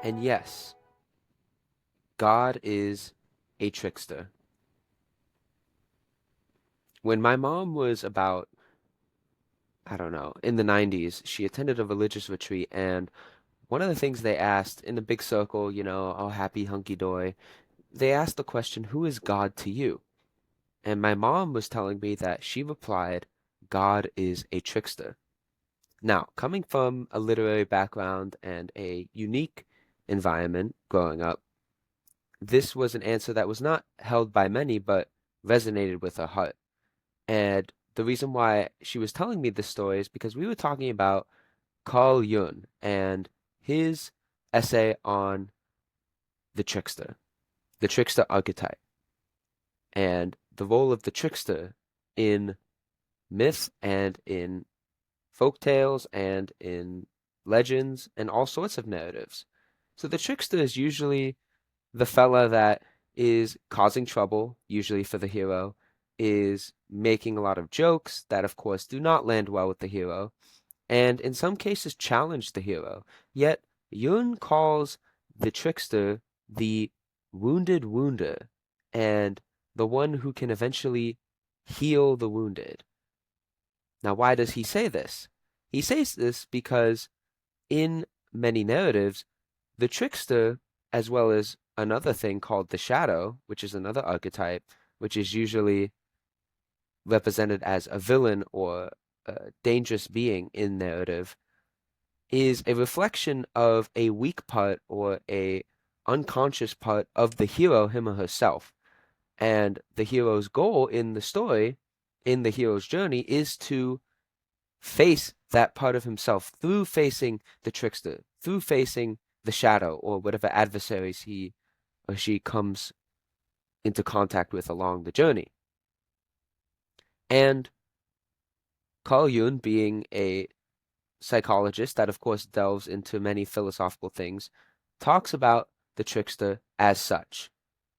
And yes, God is a trickster. When my mom was about, I don't know, in the 90s, she attended a religious retreat, and one of the things they asked in the big circle, oh, happy hunky dory, they asked the question, who is God to you? And my mom was telling me that she replied, God is a trickster. Now, coming from a literary background and a unique environment growing up, this was an answer that was not held by many, but resonated with her heart. And the reason why she was telling me this story is because we were talking about Carl Jung and his essay on the the trickster archetype, and the role of the trickster in myth and in folk tales and in legends and all sorts of narratives. So the trickster is usually the fella that is causing trouble, usually for the hero, is making a lot of jokes that, of course, do not land well with the hero, and in some cases challenge the hero. Yet Yun calls the trickster the wounded wounder and the one who can eventually heal the wounded. Now, why does he say this? He says this because in many narratives, the trickster, as well as another thing called the shadow, which is another archetype, which is usually represented as a villain or a dangerous being in narrative, is a reflection of a weak part or a unconscious part of the hero, him or herself. And the hero's goal in the story, in the hero's journey, is to face that part of himself through facing the trickster, through facing the shadow or whatever adversaries he or she comes into contact with along the journey. And Carl Jung, being a psychologist that, of course, delves into many philosophical things, talks about the trickster as such.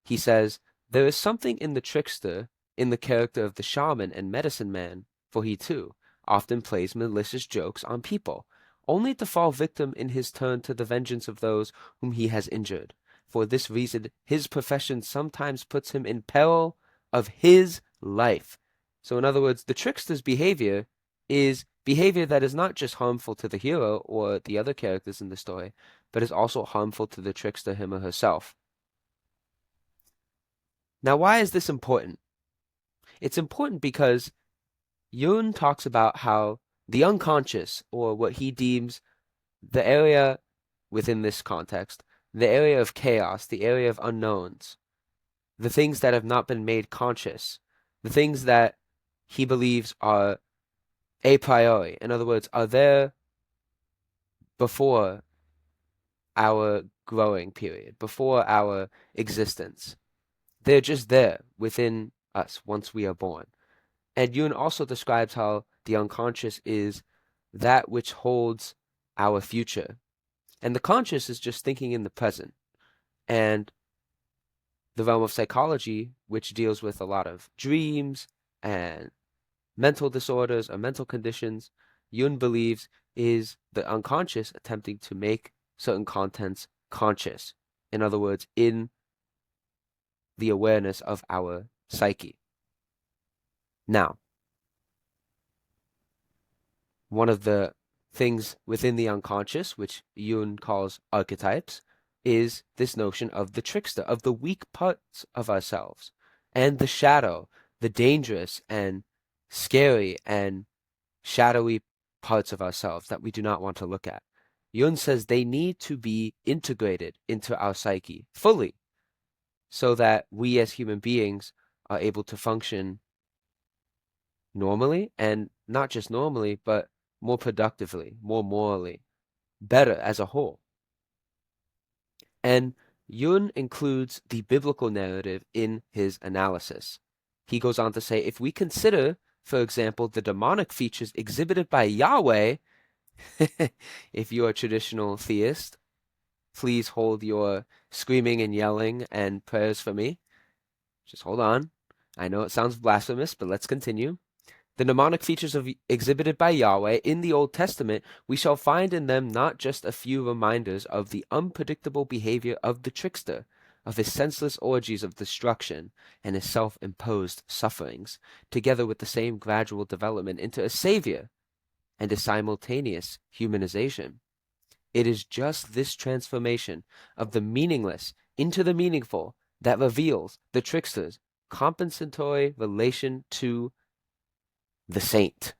He says, there is something in the trickster in the character of the shaman and medicine man, for he too often plays malicious jokes on people, only to fall victim in his turn to the vengeance of those whom he has injured. For this reason, his profession sometimes puts him in peril of his life. So, in other words, the trickster's behavior is behavior that is not just harmful to the hero or the other characters in the story, but is also harmful to the trickster, him or herself. Now, why is this important? It's important because Jung talks about how the unconscious, or what he deems the area within this context, the area of chaos, the area of unknowns, the things that have not been made conscious, the things that he believes are a priori, in other words, are there before our growing period, before our existence. They're just there within us once we are born. And Jung also describes how the unconscious is that which holds our future. And the conscious is just thinking in the present. And the realm of psychology, which deals with a lot of dreams and mental disorders or mental conditions, Jung believes is the unconscious attempting to make certain contents conscious. In other words, in the awareness of our psyche. Now, one of the things within the unconscious, which Jung calls archetypes, is this notion of the trickster, of the weak parts of ourselves, and the shadow, the dangerous and scary and shadowy parts of ourselves that we do not want to look at. Jung says they need to be integrated into our psyche fully so that we as human beings are able to function normally, and not just normally, but more productively, more morally, better as a whole. And Jung includes the biblical narrative in his analysis. He goes on to say, if we consider, for example, the demonic features exhibited by Yahweh, if you are a traditional theist, please hold your screaming and yelling and prayers for me. Just hold on. I know it sounds blasphemous, but let's continue. The mnemonic features exhibited by Yahweh in the Old Testament, we shall find in them not just a few reminders of the unpredictable behavior of the trickster, of his senseless orgies of destruction and his self-imposed sufferings, together with the same gradual development into a savior and a simultaneous humanization. It is just this transformation of the meaningless into the meaningful that reveals the trickster's compensatory relation to the saint.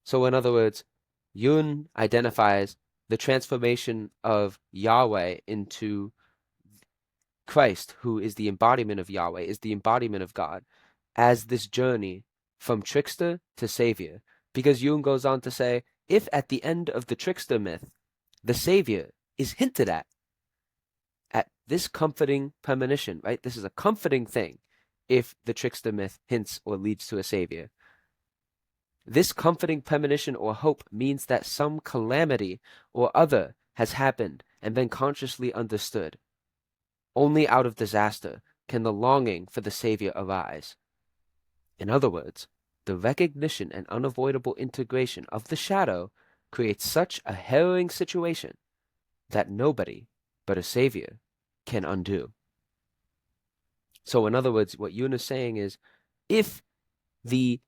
So in other words, Jung identifies the transformation of Yahweh into Christ, who is the embodiment of Yahweh, is the embodiment of God, as this journey from trickster to savior. Because Jung goes on to say, if at the end of the trickster myth, the savior is hinted at this comforting premonition, right? This is a comforting thing if the trickster myth hints or leads to a savior. This comforting premonition or hope means that some calamity or other has happened and been consciously understood. Only out of disaster can the longing for the Savior arise. In other words, the recognition and unavoidable integration of the shadow creates such a harrowing situation that nobody but a Savior can undo. So in other words, what Yun is saying is, if the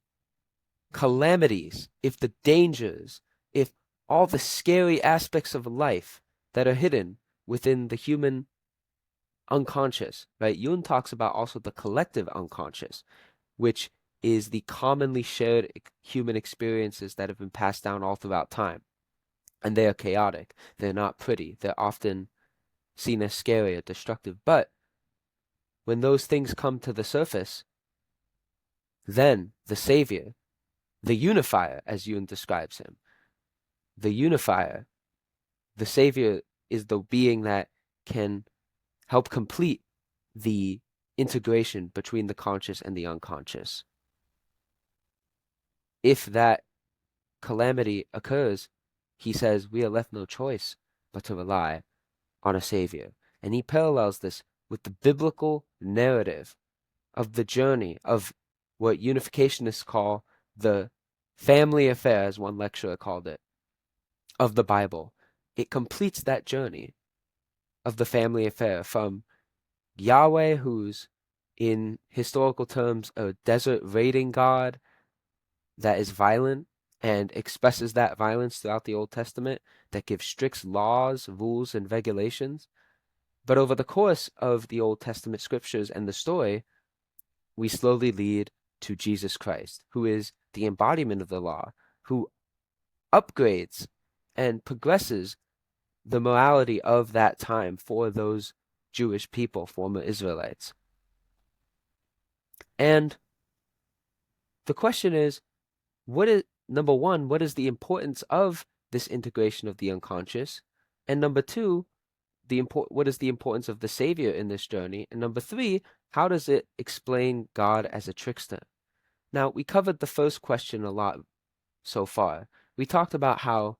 calamities, if the dangers, if all the scary aspects of life that are hidden within the human unconscious, right? Jung talks about also the collective unconscious, which is the commonly shared human experiences that have been passed down all throughout time. And they are chaotic. They're not pretty. They're often seen as scary or destructive. But when those things come to the surface, then the Savior, the unifier, as Jung describes him, the unifier, the Savior is the being that can help complete the integration between the conscious and the unconscious. If that calamity occurs, he says we are left no choice but to rely on a Savior. And he parallels this with the biblical narrative of the journey of what unificationists call the family affair, as one lecturer called it, of the Bible. It completes that journey of the family affair from Yahweh, who's in historical terms a desert raiding god that is violent and expresses that violence throughout the Old Testament, that gives strict laws, rules, and regulations. But over the course of the Old Testament scriptures and the story, we slowly lead to Jesus Christ, who is the embodiment of the law, who upgrades and progresses the morality of that time for those Jewish people, former Israelites. And the question is, number one, what is the importance of this integration of the unconscious? And number two, what is the importance of the Savior in this journey? And number three, how does it explain God as a trickster? Now, we covered the first question a lot so far. We talked about how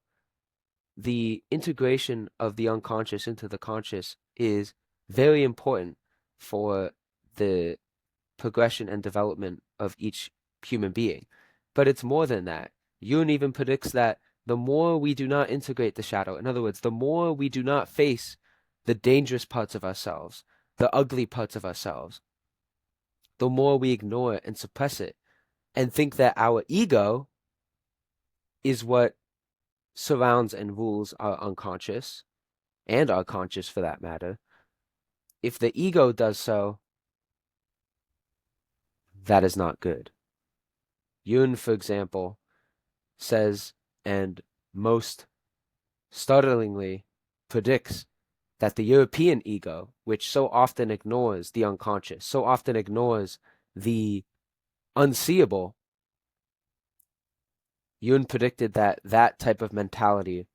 the integration of the unconscious into the conscious is very important for the progression and development of each human being. But it's more than that. Jung even predicts that the more we do not integrate the shadow, in other words, the more we do not face the dangerous parts of ourselves, the ugly parts of ourselves, the more we ignore it and suppress it and think that our ego is what surrounds and rules our unconscious, and our conscious for that matter. If the ego does so, that is not good. Jung, for example, says, and most startlingly predicts, that the European ego, which so often ignores the unconscious, so often ignores the unseeable, Jung predicted that that type of mentality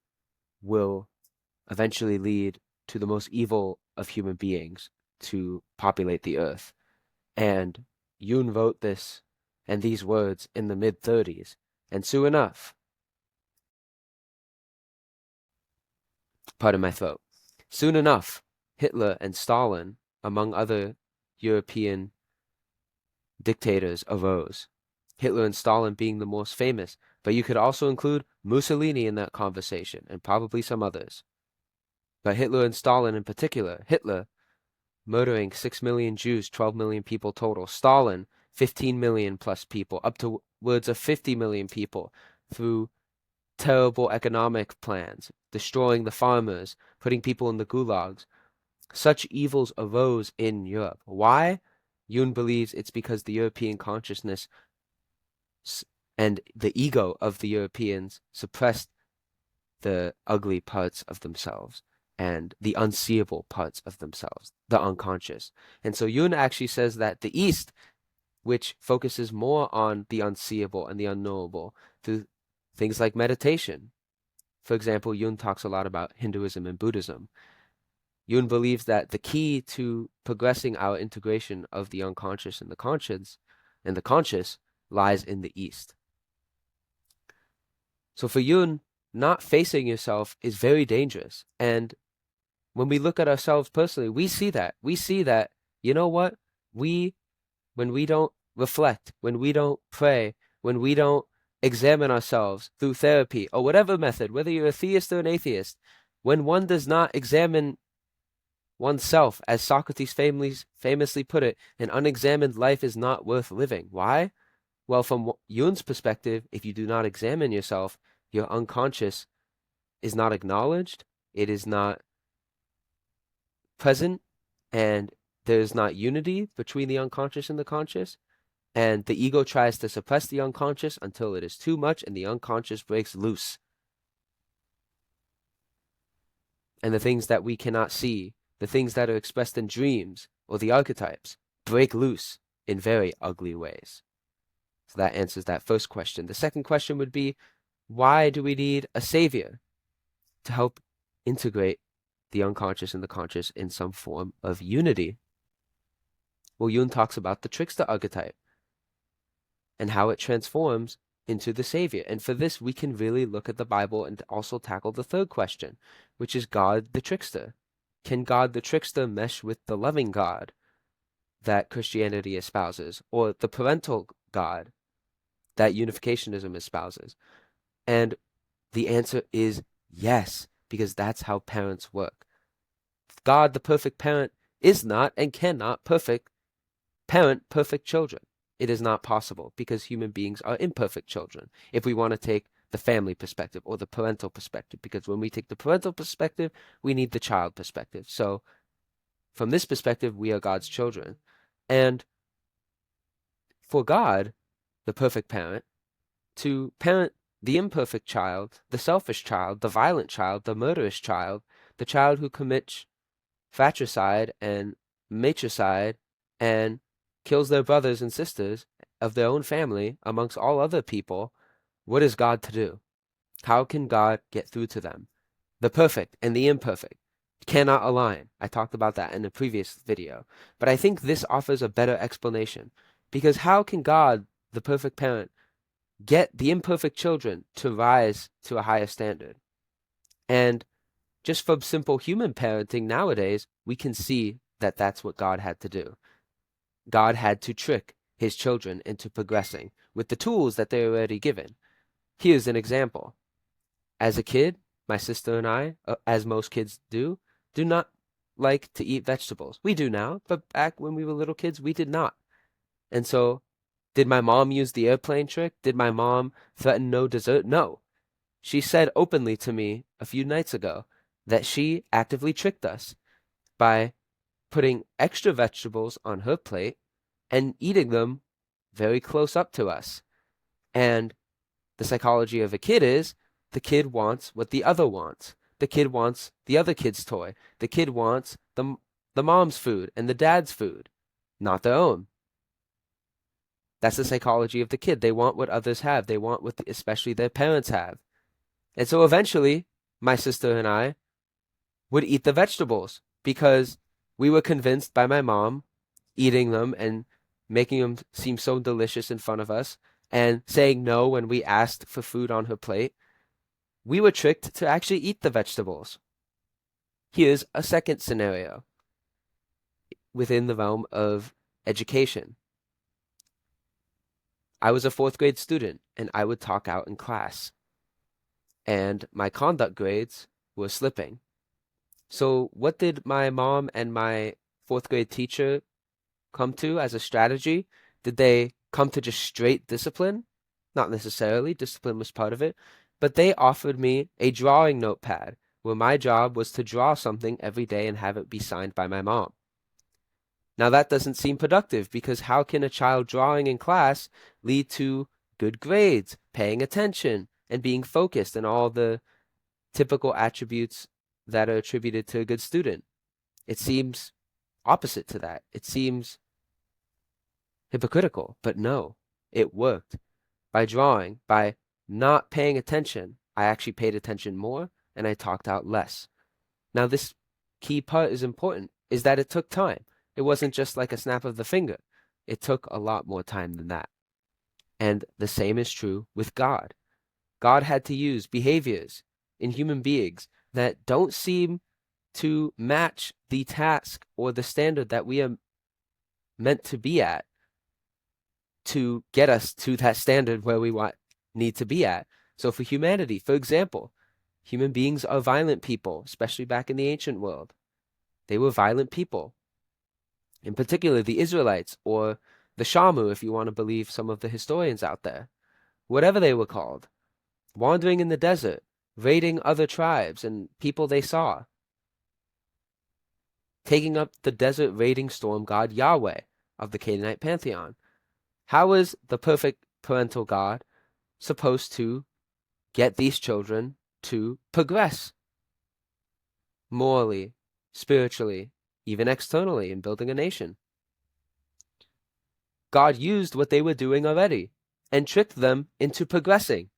will eventually lead to the most evil of human beings to populate the earth. And Jung wrote this and these words in the mid-30s. And soon enough, pardon my throat, soon enough, Hitler and Stalin, among other European dictators, arose. Hitler and Stalin being the most famous, but you could also include Mussolini in that conversation, and probably some others. But Hitler and Stalin in particular, Hitler murdering 6 million Jews, 12 million people total. Stalin, 15 million plus people, up to words of 50 million people through terrible economic plans, destroying the farmers, putting people in the gulags. Such evils arose in Europe. Why? Jung believes it's because the European consciousness and the ego of the Europeans suppressed the ugly parts of themselves and the unseeable parts of themselves, the unconscious. And so Jung actually says that the East, which focuses more on the unseeable and the unknowable through things like meditation. For example, Jung talks a lot about Hinduism and Buddhism. Jung believes that the key to progressing our integration of the unconscious and the conscious lies in the East. So for Jung, not facing yourself is very dangerous. And when we look at ourselves personally, we see that. We see that, you know what? When we don't reflect, when we don't pray, when we don't examine ourselves through therapy or whatever method, whether you're a theist or an atheist, when one does not examine oneself, as Socrates famously put it, an unexamined life is not worth living. Why? Well, from Jung's perspective, if you do not examine yourself, your unconscious is not acknowledged, it is not present, and there is not unity between the unconscious and the conscious. And the ego tries to suppress the unconscious until it is too much and the unconscious breaks loose. And the things that we cannot see, the things that are expressed in dreams or the archetypes, break loose in very ugly ways. So that answers that first question. The second question would be, why do we need a savior to help integrate the unconscious and the conscious in some form of unity? Well, Jung talks about the trickster archetype and how it transforms into the savior. And for this, we can really look at the Bible and also tackle the third question, which is God the trickster. Can God the trickster mesh with the loving God that Christianity espouses, or the parental God that unificationism espouses? And the answer is yes, because that's how parents work. God, the perfect parent, is not and cannot parent perfect children. It is not possible because human beings are imperfect children if we want to take the family perspective or the parental perspective, because when we take the parental perspective, we need the child perspective. So from this perspective, we are God's children. And for God, the perfect parent, to parent the imperfect child, the selfish child, the violent child, the murderous child, the child who commits fratricide and matricide and kills their brothers and sisters of their own family amongst all other people, what is God to do? How can God get through to them? The perfect and the imperfect cannot align. I talked about that in a previous video. But I think this offers a better explanation. Because how can God, the perfect parent, get the imperfect children to rise to a higher standard? And just from simple human parenting nowadays, we can see that that's what God had to do. God had to trick his children into progressing with the tools that they were already given. Here's an example. As a kid, my sister and I, as most kids do not like to eat vegetables. We do now, but back when we were little kids, we did not. And so, did my mom use the airplane trick? Did my mom threaten no dessert? No. She said openly to me a few nights ago that she actively tricked us by putting extra vegetables on her plate and eating them very close up to us. And the psychology of a kid is the kid wants what the other wants. The kid wants the other kid's toy. The kid wants the mom's food and the dad's food, not their own. That's the psychology of the kid. They want what others have. They want what especially their parents have. And so eventually, my sister and I would eat the vegetables because we were convinced by my mom eating them and making them seem so delicious in front of us and saying no when we asked for food on her plate. We were tricked to actually eat the vegetables. Here's a second scenario within the realm of education. I was a fourth grade student and I would talk out in class, and my conduct grades were slipping. So, what did my mom and my fourth grade teacher come to as a strategy? Did they come to just straight discipline? Not necessarily, discipline was part of it, but they offered me a drawing notepad where my job was to draw something every day and have it be signed by my mom. Now, that doesn't seem productive because how can a child drawing in class lead to good grades, paying attention, and being focused and all the typical attributes that are attributed to a good student? It seems opposite to that. It seems hypocritical, but no, it worked. By drawing, by not paying attention, I actually paid attention more and I talked out less. Now, this key part is important, is that it took time. It wasn't just like a snap of the finger. It took a lot more time than that. And the same is true with God. God had to use behaviors in human beings that don't seem to match the task or the standard that we are meant to be at to get us to that standard where we need to be at. So for humanity, for example, human beings are violent people, especially back in the ancient world. They were violent people. In particular, the Israelites, or the Shamu, if you want to believe some of the historians out there, whatever they were called, wandering in the desert, raiding other tribes and people they saw, taking up the desert raiding storm god Yahweh of the Canaanite pantheon. How is the perfect parental God supposed to get these children to progress morally, spiritually, even externally in building a nation? God used what they were doing already and tricked them into progressing.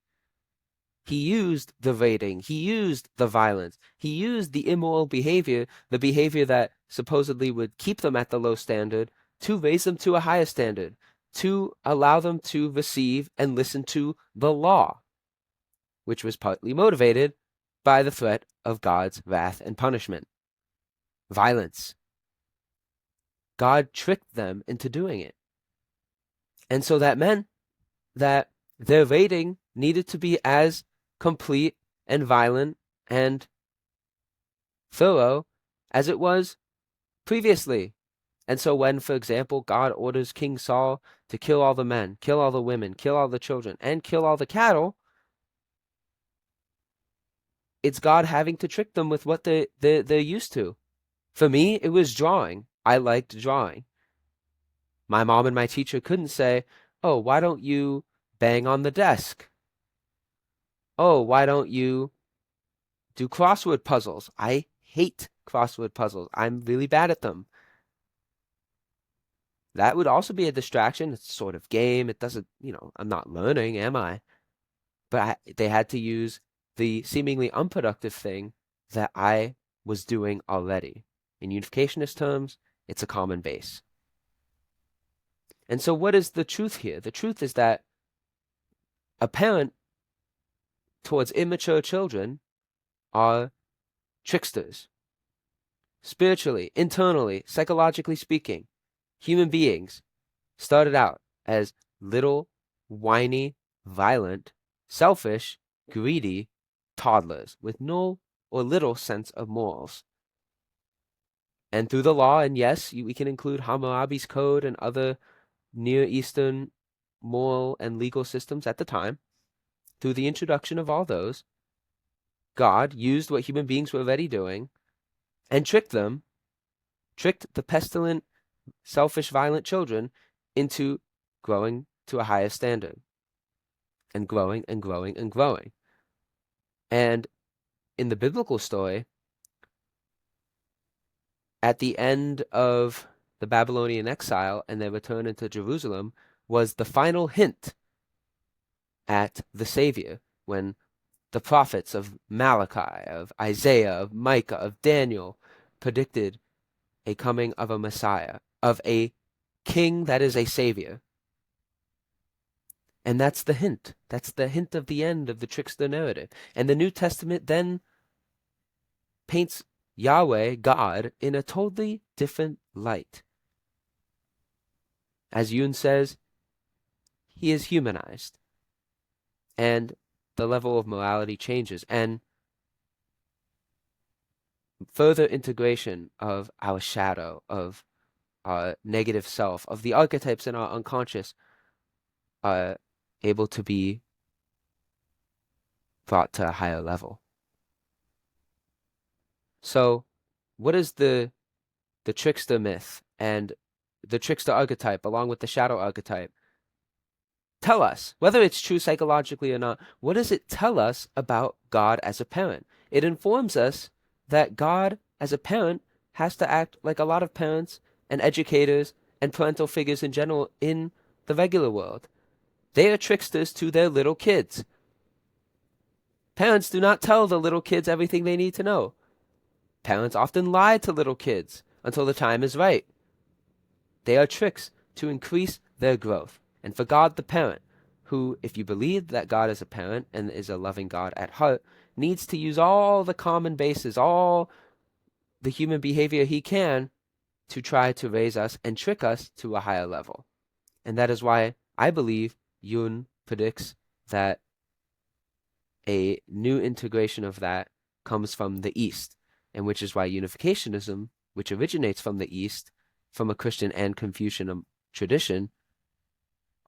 He used the raiding, he used the violence, he used the immoral behavior, the behavior that supposedly would keep them at the low standard, to raise them to a higher standard, to allow them to receive and listen to the law, which was partly motivated by the threat of God's wrath and punishment. Violence. God tricked them into doing it. And so that meant that their raiding needed to be as complete and violent and thorough as it was previously. And so when, for example, God orders King Saul to kill all the men, kill all the women, kill all the children, and kill all the cattle, it's God having to trick them with what they're used to. For me, it was drawing. I liked drawing. My mom and my teacher couldn't say, "Oh, why don't you bang on the desk? Oh, why don't you do crossword puzzles?" I hate crossword puzzles. I'm really bad at them. That would also be a distraction. It's a sort of game. It doesn't, I'm not learning, am I? But they had to use the seemingly unproductive thing that I was doing already. In unificationist terms, it's a common base. And so what is the truth here? The truth is that a parent towards immature children are tricksters. Spiritually, internally, psychologically speaking, human beings started out as little, whiny, violent, selfish, greedy toddlers with no or little sense of morals. And through the law, and yes, we can include Hammurabi's Code and other Near Eastern moral and legal systems at the time, through the introduction of all those, God used what human beings were already doing and tricked the pestilent, selfish, violent children into growing to a higher standard and growing and growing and growing. And in the biblical story, at the end of the Babylonian exile and their return into Jerusalem was the final hint at the Savior, when the prophets of Malachi, of Isaiah, of Micah, of Daniel predicted a coming of a Messiah, of a king that is a Savior. And that's the hint. That's the hint of the end of the trickster narrative. And the New Testament then paints Yahweh, God, in a totally different light. As Jung says, he is humanized, and the level of morality changes, and further integration of our shadow, of our negative self, of the archetypes in our unconscious are able to be brought to a higher level. So, what is the trickster myth and the trickster archetype, along with the shadow archetype, tell us, whether it's true psychologically or not? What does it tell us about God as a parent? It informs us that God as a parent has to act like a lot of parents and educators and parental figures in general in the regular world. They are tricksters to their little kids. Parents do not tell the little kids everything they need to know. Parents often lie to little kids until the time is right. They are tricks to increase their growth. And for God the parent, who, if you believe that God is a parent and is a loving God at heart, needs to use all the common bases, all the human behavior he can to try to raise us and trick us to a higher level. And that is why I believe Jung predicts that a new integration of that comes from the East, and which is why unificationism, which originates from the East, from a Christian and Confucian tradition,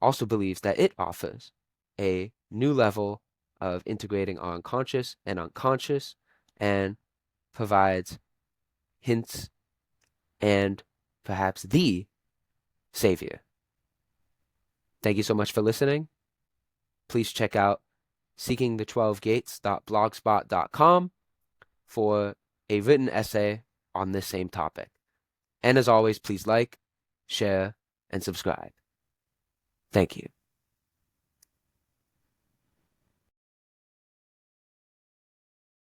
also believes that it offers a new level of integrating our unconscious and unconscious, and provides hints and perhaps the savior. Thank you so much for listening. Please check out seekingthe12gates.blogspot.com for a written essay on this same topic. And as always, please like, share, and subscribe. Thank you.